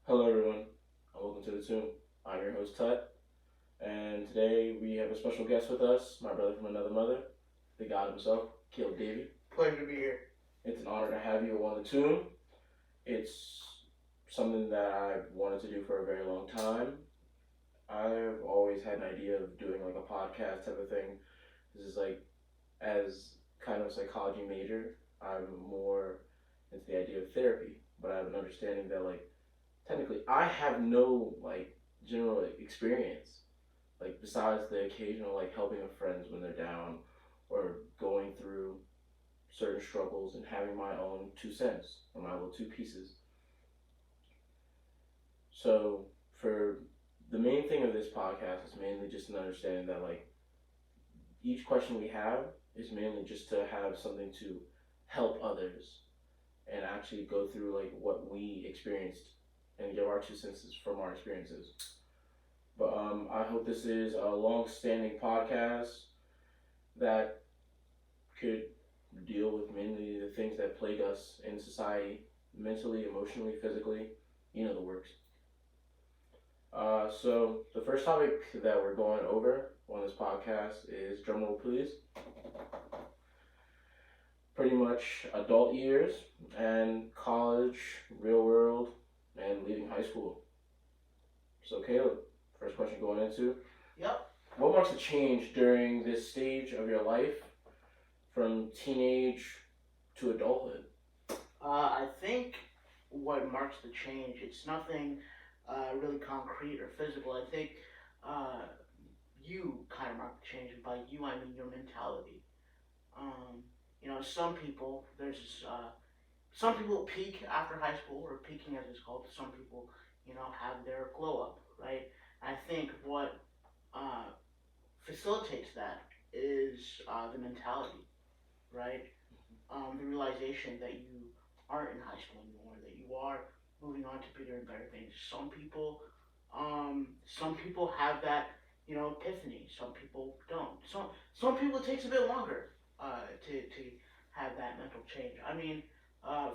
Hello, everyone, and welcome to the Tomb. I'm your host, Tut, and today we have a special guest with us, my brother from another mother, the God himself, Caleb Davy. Pleasure to be here. It's an honor to have you on the Tomb. It's something that I've wanted to do for a very long time. I've always had an idea of doing like a podcast type of thing. This is like, as kind of a psychology major, I'm more into the idea of therapy, but I have an understanding that like technically I have no like general experience like besides the occasional like helping of friends when they're down or going through certain struggles and having my own 2 cents or my little 2 pieces. So for the main thing of this podcast is mainly just an understanding that like each question we have is mainly just to have something to help others and actually go through like what we experienced and give our 2 cents from our experiences. But I hope this is a long-standing podcast that could deal with mainly the things that plague us in society, mentally, emotionally, physically. You know the works. So the first topic that we're going over on this podcast is drumroll please. Pretty much adult years and college, real world, and leaving high school. So Caleb, first question going into. Yep. What marks a change during this stage of your life from teenage to adulthood? I think what marks the change, it's nothing really concrete or physical. I think uh, you kind of mark the change, and by you I mean your mentality. Um, some people, some people peak after high school, or peaking as it's called. Some people, have their glow up, right? I think what uh, facilitates that is the mentality, right? The realization that you aren't in high school anymore, that you are moving on to bigger and better things. Some people have that, epiphany. Some people don't. Some people it takes a bit longer to have that mental change. I mean,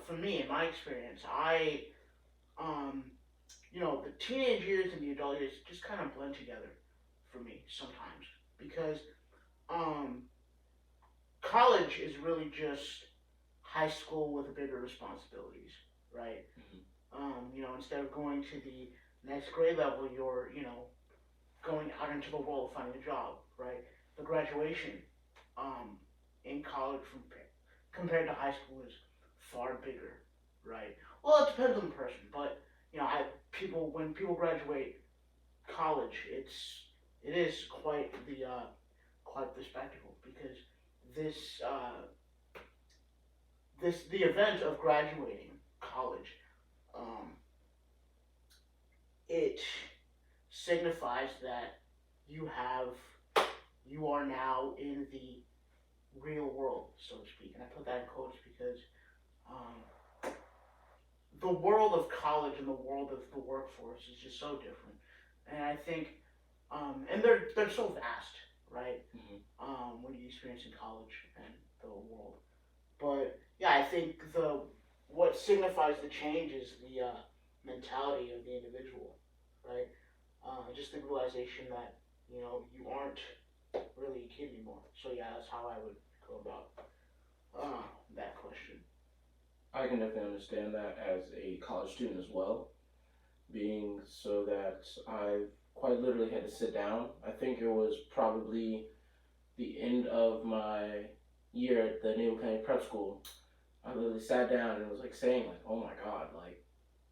for me, in my experience, um, the teenage years and the adult years just kind of blend together for me sometimes because um, college is really just high school with bigger responsibilities, right? Instead of going to the next grade level, you're, going out into the world finding a job, right? The graduation um, in college compared to high school is far bigger, right? Well, it depends on the person, but when people graduate college, it is quite the spectacle because this the event of graduating college, um, it signifies that you have you are now in the real world, so to speak. And I put that in quotes because um, the world of college and the world of the workforce is just so different. And I think, and they're so vast, right? When you experience in college and the world. But yeah, I think the what signifies the change is the mentality of the individual, right? Just the realization that you aren't really a kid anymore. So yeah, that's how I would go about that question. I can definitely understand that as a college student as well, being so that I quite literally had to sit down. I think it was probably the end of my year at the Naval County Prep School. I literally sat down and was like saying like, oh my god, like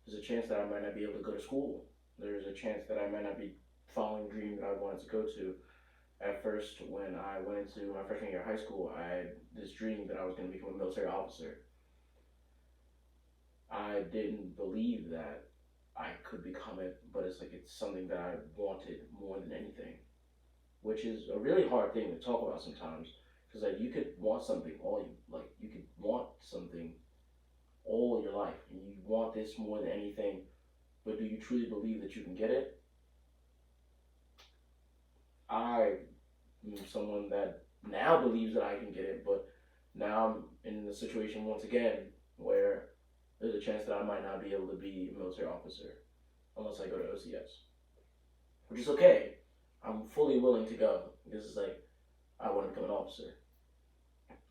there's a chance that I might not be able to go to school. There's a chance that I might not be following the dream that I wanted to go to. At first, when I went into my freshman year of high school, I had this dream that I was going to become a military officer. I didn't believe that I could become it, but it's like it's something that I wanted more than anything, which is a really hard thing to talk about sometimes. Because like you could want something you could want something all your life, and you want this more than anything. But do you truly believe that you can get it? I am someone that now believes that I can get it, but now I'm in the situation once again where there's a chance that I might not be able to be a military officer. unless I go to OCS, which is okay. I'm fully willing to go. This is like I want to become an officer,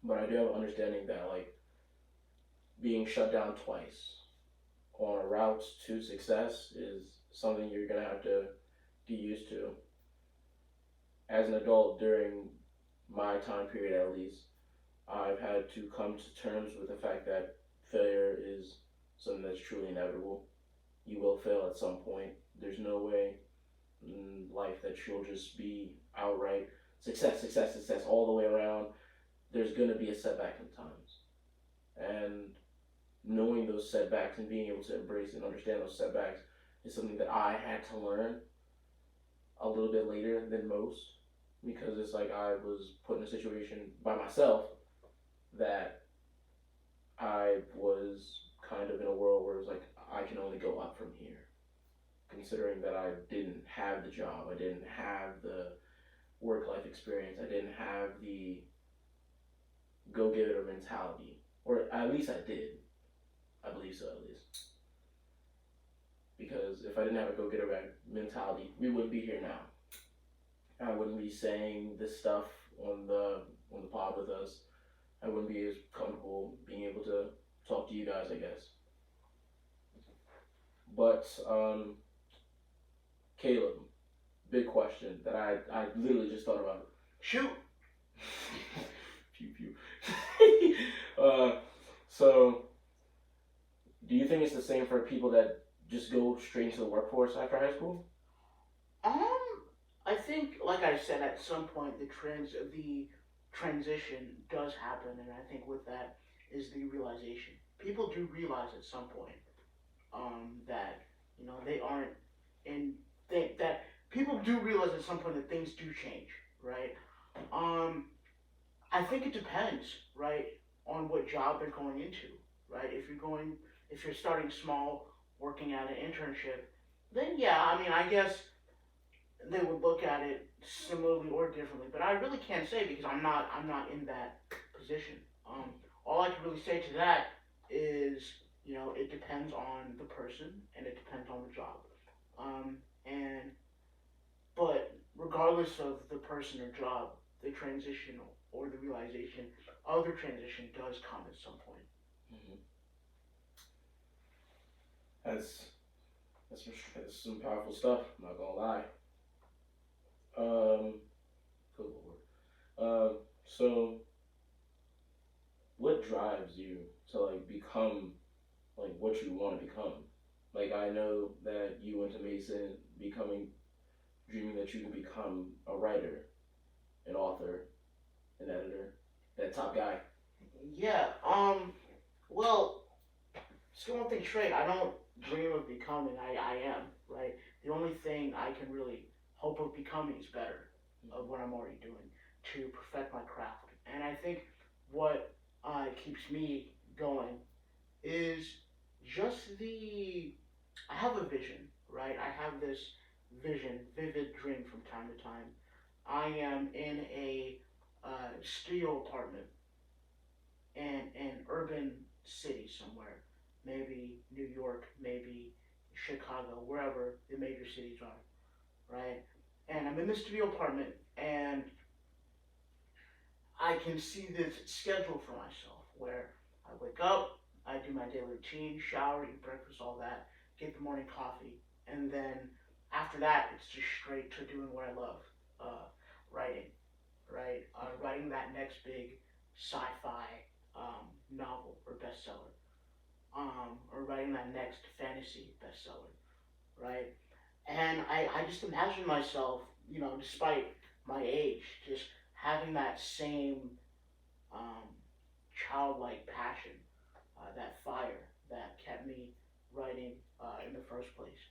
but I do have an understanding that like being shut down twice on a route to success is something you're gonna have to get used to. As an adult, during my time period at least, I've had to come to terms with the fact that failure is something that's truly inevitable. You will fail at some point. There's no way in life that you'll just be outright success, success, success all the way around. There's gonna be a setback sometimes, and knowing those setbacks and being able to embrace and understand those setbacks is something that I had to learn a little bit later than most, because it's like I was put in a situation by myself that I was kind of in a world where it was like I can only go up from here. Considering that I didn't have the job, I didn't have the work life experience, I didn't have the go getter mentality, or at least I did. I believe so, at least. Because if I didn't have a go getter mentality, we wouldn't be here now. I wouldn't be saying this stuff on the pod with us. I wouldn't be as comfortable being able to talk to you guys, I guess. But Caleb, big question that I literally just thought about. Shoot. Pew pew. So, do you think it's the same for people that just go straight into the workforce after high school? Um, I think, like I said, at some point the transition does happen, and I think with that is the realization. People do realize at some point that they aren't in that people do realize at some point that things do change, right? Um, I think it depends, right, on what job they're going into, right? If you're starting small, working at an internship, then yeah, I mean, I guess they would look at it similarly or differently. But I really can't say because I'm not in that position. All I can really say to that is, it depends on the person and it depends on the job. And but regardless of the person or job, the transition or the realization of the transition does come at some point. Mm-hmm. That's that's some powerful stuff. I'm not gonna lie. Good lord. So what drives you to like become like what you want to become? Like I know that you went to Mason becoming dreaming that you can become a writer, an author, an editor, that top guy. Yeah. Well, just get one thing straight. I don't dream of becoming. I am, right. The only thing I can really hope of becoming is better of what I'm already doing to perfect my craft. And I think what keeps me going is just I have a vision, right? I have this vision, vivid dream from time to time. I am in a studio apartment in an urban city somewhere, maybe New York, maybe Chicago, wherever the major cities are, right? And I'm in the studio apartment, and I can see this schedule for myself where I wake up, I do my daily routine, shower, eat breakfast, all that, get the morning coffee, and then after that, it's just straight to doing what I love, writing, right? Writing that next big sci-fi novel or bestseller, or writing that next fantasy bestseller, right? And I just imagine myself, despite my age, just having that same um, childlike passion, that fire that kept me writing in the first place,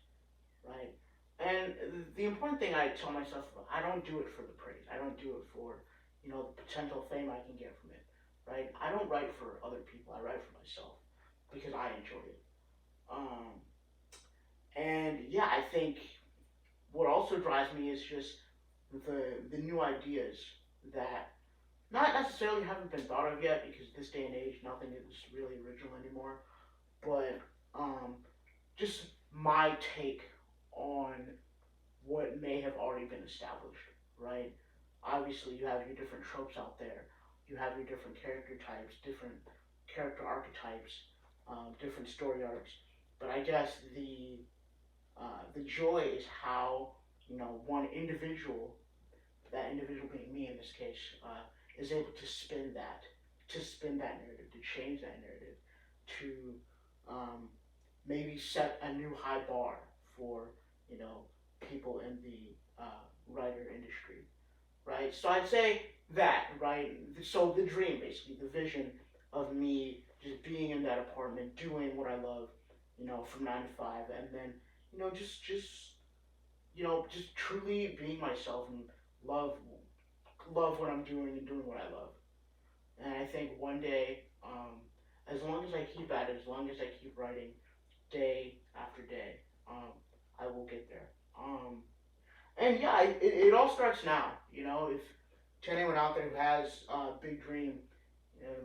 right? And the important thing I tell myself, I don't do it for the praise. I don't do it for, the potential fame I can get from it, right? I don't write for other people. I write for myself because I enjoy it. Um, and yeah, I think what also drives me is just the new ideas that not necessarily haven't been thought of yet because this day and age nothing is really original anymore. But just my take on what may have already been established, right? Obviously, you have your different tropes out there. You have your different character types, different character archetypes, different story arcs. But I guess the joy is how one individual, that individual being me in this case, is able to spin that narrative, to change that narrative, to um, maybe set a new high bar for you know people in the writer industry, right? So I'd say that, right? So the dream, basically, the vision of me just being in that apartment, doing what I love, from 9 to 5, and then just truly being myself and love love what I'm doing and doing what I love. And I think one day, as long as I keep at it, as long as I keep writing day after day, I will get there. And yeah, it all starts now. If to anyone out there who has a big dream,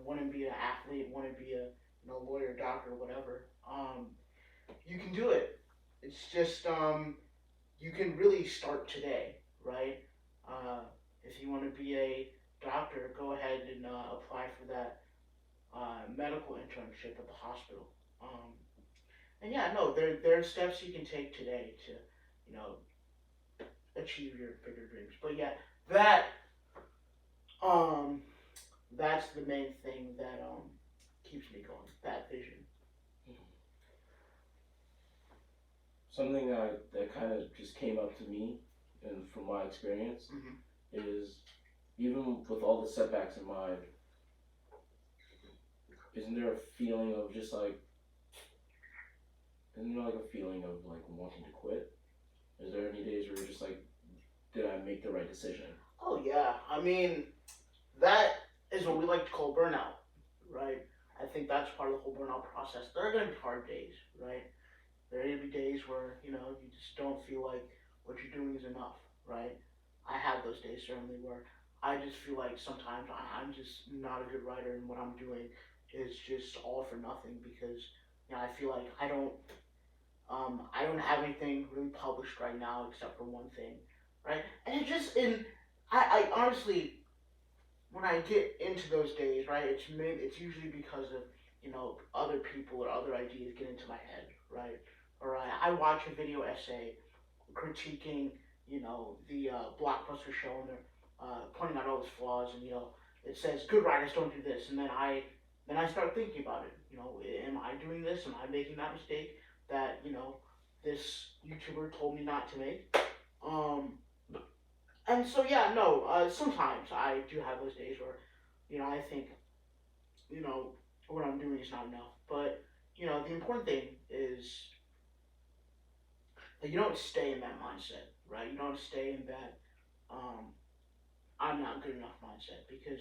want to be an athlete, want to be a lawyer, doctor, whatever, you can do it. It's just you can really start today, right? Uh, if you want to be a doctor, go ahead and apply for that medical internship at the hospital. And yeah, no, there are steps you can take today to, you know, achieve your bigger dreams. But yeah, that um, that's the main thing that keeps me going. That vision. Something that kind of just came up to me, and from my experience, Mm-hmm. is even with all the setbacks in mind, isn't there a feeling of just like, isn't there like a feeling of like wanting to quit? Is there any days where you're just like, did I make the right decision? Oh yeah, I mean that is what we like to call burnout, right? I think that's part of the whole burnout process. There are gonna be hard days, right? There are gonna be days where you just don't feel like what you're doing is enough, right? I have those days certainly where I just feel like sometimes I'm just not a good writer, and what I'm doing is just all for nothing because I feel like I don't have anything really published right now except for one thing, right? And it just in I honestly, when I get into those days, right, it's usually because of other people or other ideas get into my head, right? Or I watch a video essay critiquing the blockbuster show, and they're pointing out all its flaws, and it says good writers don't do this, and then I start thinking about it. Am I doing this? Am I making that mistake that this YouTuber told me not to make? Um, and so yeah, no. Sometimes I do have those days where I think you know what I'm doing is not enough. But the important thing is that you don't stay in that mindset, right? You don't stay in that um, I'm not good enough mindset, because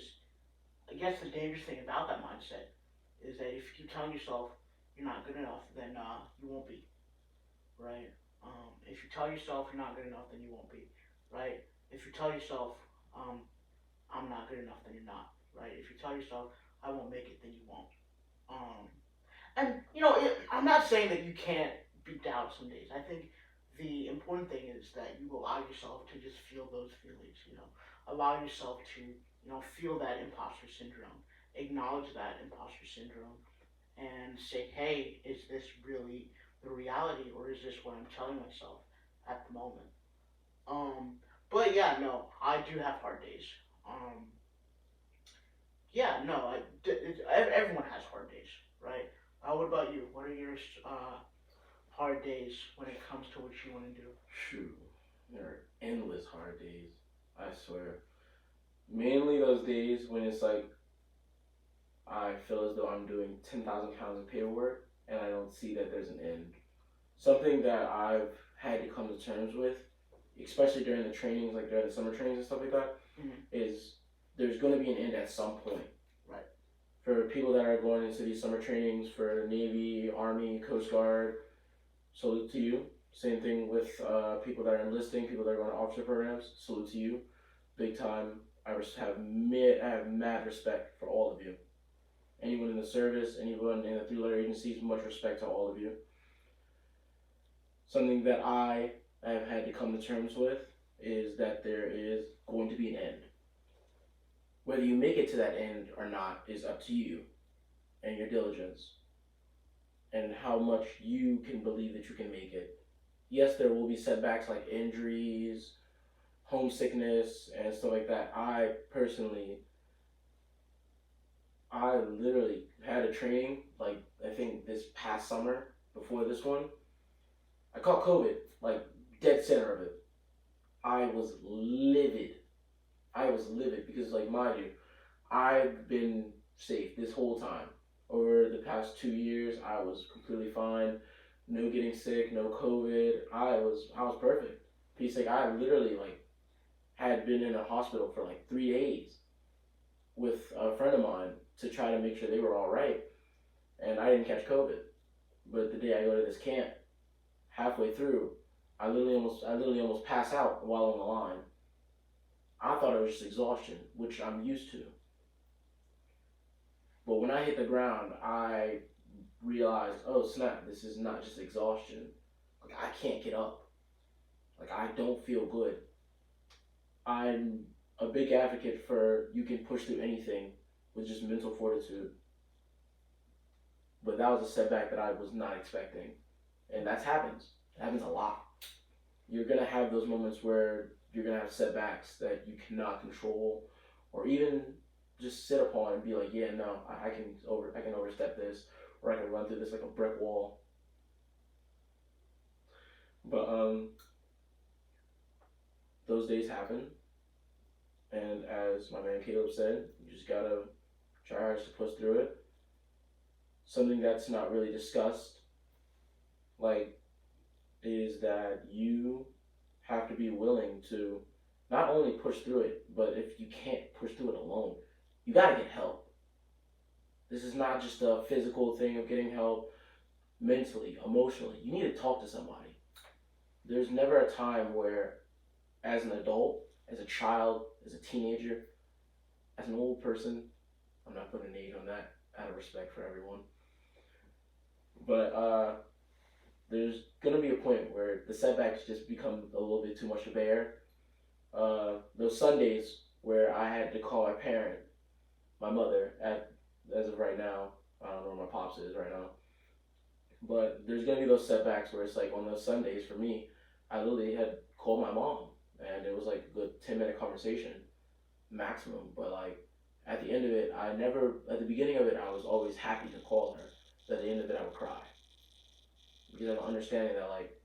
I guess the dangerous thing about that mindset is that if you keep telling yourself you're not good enough, then you won't be, right? If you tell yourself you're not good enough, then you won't be, right? If you tell yourself I'm not good enough, then you're not, right? If you tell yourself I won't make it, then you won't. Um, and I'm not saying that you can't beat down some days. I think the important thing is that you allow yourself to just feel those feelings. Allow yourself to feel that imposter syndrome, acknowledge that imposter syndrome, and say, hey, is this really the reality, or is this what I'm telling myself at the moment? Um, but yeah, no, I do have hard days. Um, yeah, no, everyone has hard days, right? What about you? What are your hard days when it comes to what you want to do? Shoot, there are endless hard days. I swear. Mainly those days when it's like I feel as though I'm doing 10,000 pounds of paperwork and I don't see that there's an end. Something that I've had to come to terms with, especially during the trainings, like during the summer trainings and stuff like that, is there's going to be an end at some point. Right. For people that are going into these summer trainings for Navy, Army, Coast Guard, salute to you. Same thing with people that are enlisting, people that are going to officer programs, salute to you. Big time. I have mad respect for all of you. Anyone in the service, anyone in the three-letter agencies, much respect to all of you. Something that I I've had to come to terms with is that there is going to be an end. Whether you make it to that end or not is up to you and your diligence and how much you can believe that you can make it. Yes, there will be setbacks like injuries, homesickness, and stuff like that. I literally had a training, like, I think this past summer before this one. I caught COVID, like, dead center of it. I was livid. I was livid because, like, mind you, I've been safe this whole time. Over the past 2 years, I was completely fine. No getting sick, no COVID. I was perfect. Peace, like, I literally, like, had been in a hospital for like 3 days with a friend of mine to try to make sure they were all right, and I didn't catch COVID. But the day I go to this camp, halfway through, I literally almost pass out while on the line. I thought it was just exhaustion, which I'm used to. But when I hit the ground, I realized, oh snap, this is not just exhaustion. Like, I can't get up. Like, I don't feel good. I'm a big advocate for you can push through anything with just mental fortitude. But that was a setback that I was not expecting. And that happens. It happens a lot. You're gonna have those moments where you're gonna have setbacks that you cannot control, or even just sit upon and be like, yeah, no, I can overstep this, or I can run through this like a brick wall. But those days happen, and as my man Caleb said, you just gotta try hard to push through it. Something that's not really discussed, like, is that you have to be willing to not only push through it, but if you can't push through it alone, you gotta get help. This is not just a physical thing of getting help. Mentally, emotionally, you need to talk to somebody. There's never a time where, as an adult, as a child, as a teenager, as an old person, I'm not putting an age on that out of respect for everyone, but there's gonna be a point where the setbacks just become a little bit too much to bear. Those Sundays where I had to call my mother, as of right now, I don't know where my pops is right now, but there's gonna be those setbacks where it's like on those Sundays for me, I literally had called my mom, and it was like a good 10-minute conversation maximum. But like at the end of it, at the beginning of it, I was always happy to call her. But at the end of it, I would cry because I'm understanding that, like,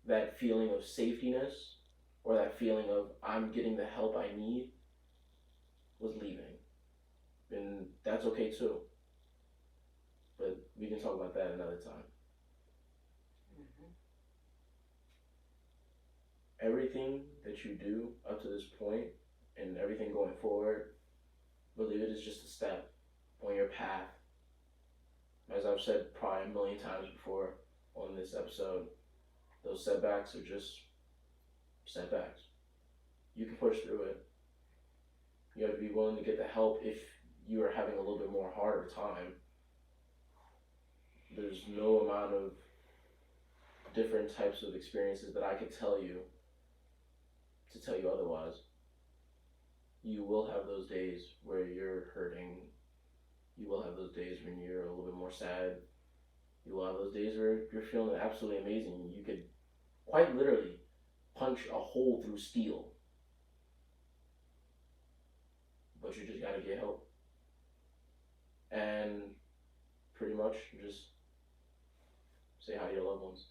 that feeling of safetiness or that feeling of I'm getting the help I need was leaving, and that's okay too. But we can talk about that another time. Mm-hmm. Everything that you do up to this point and everything going forward, believe it is just a step on your path. As I've said probably a million times before on this episode, those setbacks are just setbacks. You can push through it. You have to be willing to get the help if you are having a little bit more harder time. There's no amount of different types of experiences that I could tell you to tell you otherwise. You will have those days where you're hurting. You will have those days when you're a little bit more sad. You will have those days where you're feeling absolutely amazing. You could quite literally punch a hole through steel. But you just gotta get help. And pretty much just say hi to your loved ones.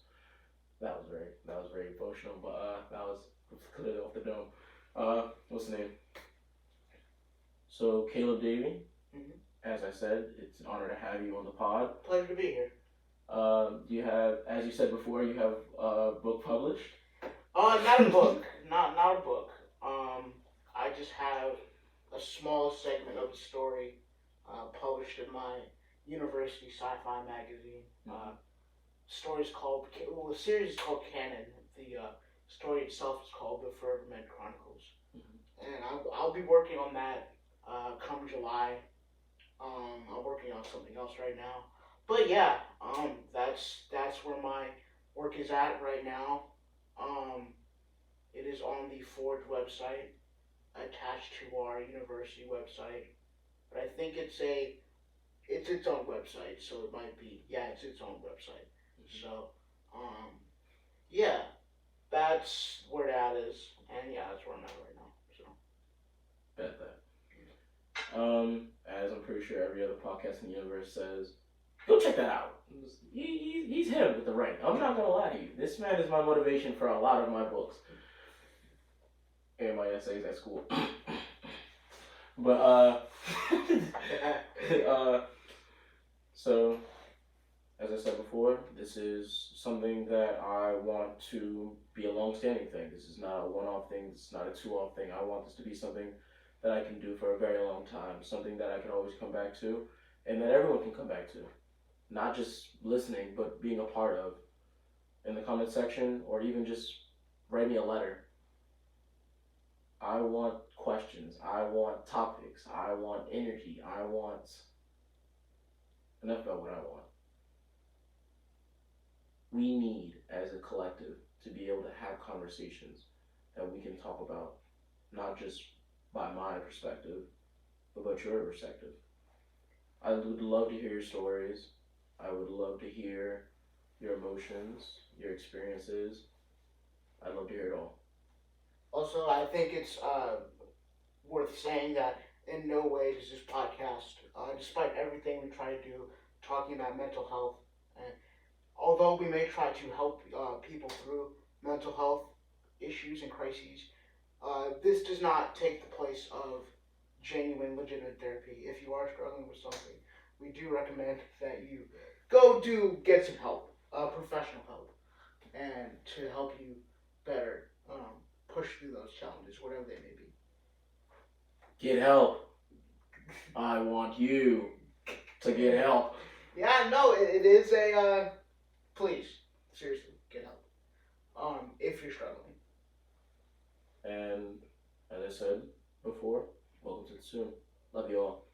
That was very emotional, but that was clearly off the dome. What's the name? So Caleb Davey, Mm-hmm. as I said, it's an honor to have you on the pod. Pleasure to be here. You have, as you said before, you have a book published. Not a book. Not a book. I just have a small segment of the story published in my university sci-fi magazine. The series is called Canon. The story itself is called The Forever Chronicles. Mm-hmm. And I'll be working on that come July. I'm working on something else right now. But yeah, that's where work is at right now. Um, it is on the Forge website attached to our university website, but I think it's its own website, so it might be it's its own website. So um, yeah, that's where that is, and yeah, that's where I'm at right now. So Bet that. As I'm pretty sure every other podcast in the universe says, go check that out. He's him with the rank. I'm not gonna lie to you. This man is my motivation for a lot of my books and my essays at school. But uh, so as I said before, this is something that I want to be a long-standing thing. This is not a one-off thing. This is not a two-off thing. I want this to be something that I can do for a very long time. Something that I can always come back to, and that everyone can come back to. Not just listening, but being a part of. In the comment section, or even just write me a letter. I want questions. I want topics. I want energy. I want enough about what I want. We need, as a collective, to be able to have conversations that we can talk about, not just by my perspective, but about your perspective. I would love to hear your stories. I would love to hear your emotions, your experiences. I'd love to hear it all. also, I think it's worth saying that in no way does this podcast, despite everything we try to do, talking about mental health, and although we may try to help people through mental health issues and crises, this does not take the place of genuine, legitimate therapy. If you are struggling with something, we do recommend that you go do get some help, professional help, and to help you better push through those challenges, whatever they may be. Get help. I want you to get help. Yeah, no, it is a please, seriously, get help. If you're struggling. And as I said before, welcome to the Zoom. Love you all.